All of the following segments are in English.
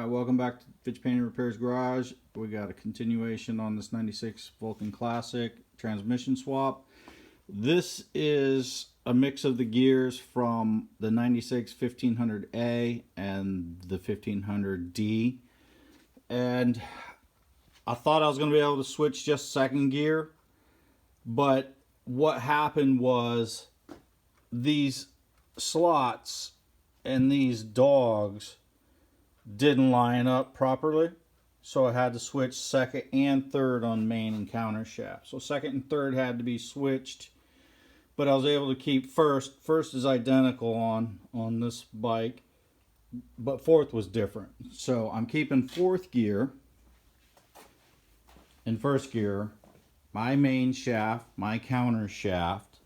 Welcome back to Fitch Painting Repairs Garage. We got a continuation on this 96 Vulcan Classic transmission swap. This is a mix of the gears from the 96 1500A and the 1500D. And I thought I was going to be able to switch just second gear, but what happened was these slots and these dogs didn't line up properly, so I had to switch second and third on main and counter shaft. So second and third had to be switched, but I was able to keep first. First is identical on this bike, but fourth was different. So I'm keeping fourth gear and first gear, my main shaft, my counter shaft.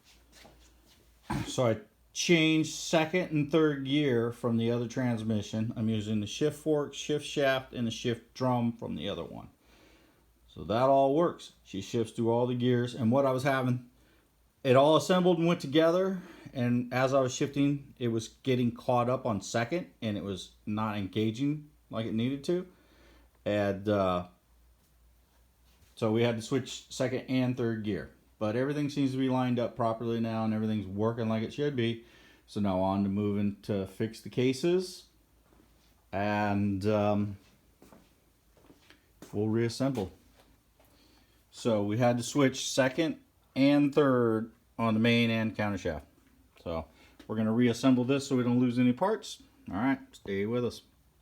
So I changed second and third gear from the other transmission. I'm using the shift fork, shift shaft, and the shift drum from the other one. So that all works. She shifts through all the gears, and what I was having, it all assembled and went together, and as I was shifting, it was getting caught up on second, and it was not engaging like it needed to. And so we had to switch second and third gear. But everything seems to be lined up properly now, and everything's working like it should be. So now on to moving to fix the cases, and we'll reassemble. So we had to switch second and third on the main and counter shaft. So we're going to reassemble this so we don't lose any parts. All right, stay with us.